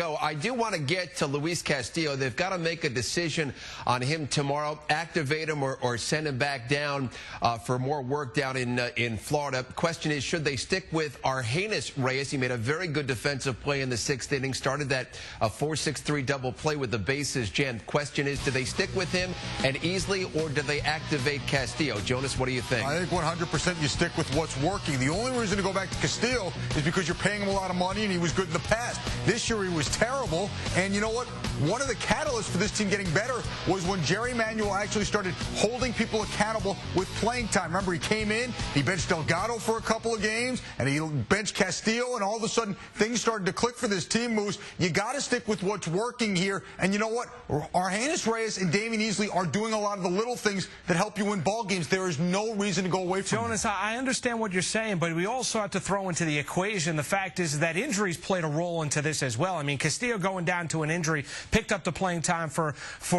go. I do want to get to Luis Castillo. They've got to make a decision on him tomorrow, activate him or send him back down for more work down in Florida. Question is, should they stick with Argenis Reyes? He made a very good defensive play in the 6th inning, started that 4-6-3 double play with the bases jammed. Question is, do they stick with him and Easley, or do they activate Castillo? Jonas, what do you think? I think 100% you stick with what's working. The only reason to go back to Castillo is because you're paying him a lot of money and he was good in the past. This year he was terrible, and you know what? One of the catalysts for this team getting better was when Jerry Manuel actually started holding people accountable with playing time. Remember, he came in, he benched Delgado for a couple of games, and he benched Castillo, and all of a sudden things started to click for this team, Moose. You got to stick with what's working here, and you know what? Argenis Reyes and Damion Easley are doing a lot of the little things that help you win ball games. There is no reason to go away from Jonas, I understand what you're saying, but we also have to throw into the equation the fact is that injuries played a role into this as well. I mean, Castillo going down to an injury picked up the playing time for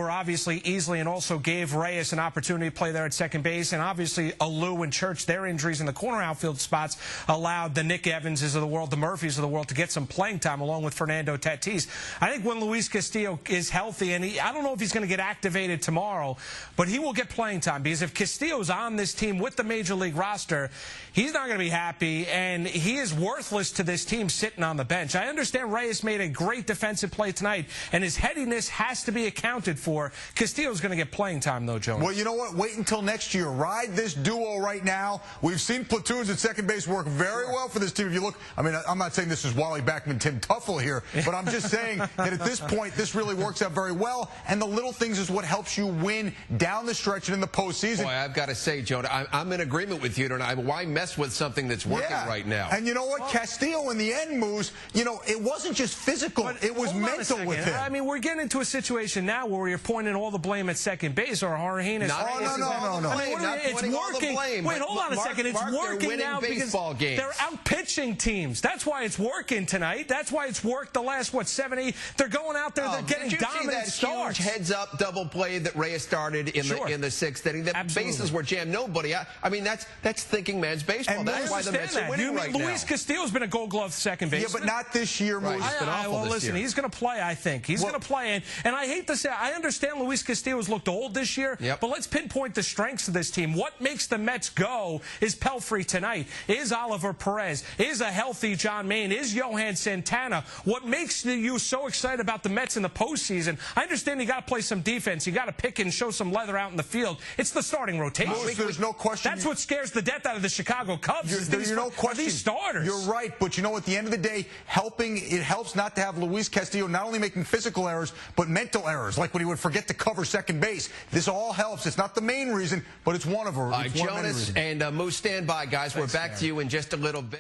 obviously Easley, and also gave Reyes an opportunity to play there at second base, and obviously Alou and Church, their injuries in the corner outfield spots allowed the Nick Evanses of the world, the Murphys of the world to get some playing time along with Fernando Tatis. I think when Luis Castillo is healthy, and I don't know if he's going to get activated tomorrow, but he will get playing time, because if Castillo's on this team with the Major League roster, he's not going to be happy, and he is worthless to this team sitting on the bench. I understand Reyes made a great defensive play tonight, and his headiness has to be accounted for. Castillo's going to get playing time, though, Jonas. Well, you know what? Wait until next year. Ride this duo right now. We've seen platoons at second base work very well for this team. If you look, I mean, I'm not saying this is Wally Backman, Tim Tuffle here, but I'm just saying that at this point, this really works out very well, and the little things is what helps you win down the stretch and in the postseason. Boy, I've got to say, Jonah, I'm in agreement with you tonight. Why mess with something that's working right now? And you know what? Castillo, in the end, Moose, you know, it wasn't just physical. But it was mental with him. I mean, we're getting into a situation now where you're pointing all the blame at second base, or Argenis. No. I mean, it's working. Wait, hold on a second. It's working now because they're out pitching teams. That's why it's working tonight. That's why it's worked the last, what, 7-8. They're going out there. They're getting dominant starts. Huge heads-up double play that Reyes started in the 6th inning. The bases were jammed. Nobody. I mean, that's thinking man's baseball. That's why the Mets are winning right now. Luis Castillo's been a Gold Glove second baseman. Yeah, but not this year, Moose. Well, listen, he's going to play, I think. He's going to play. And I hate to say, I understand Luis Castillo's looked old this year, but let's pinpoint the strengths of this team. What makes the Mets go is Pelfrey tonight, is Oliver Perez, is a healthy John Maine, is Johan Santana. What makes you so excited about the Mets in the postseason? I understand you got to play some defense. You got to pick and show some leather out in the field. It's the starting rotation. There's no question. That's what scares the death out of the Chicago Cubs. There's no question. These starters. You're right, but you know, at the end of the day, it helps not to have Luis Castillo not only making physical errors, but mental errors, like when he would forget to cover second base. This all helps. It's not the main reason, but it's one of them. Jonas and Moose, stand by, guys. We're back to you in just a little bit.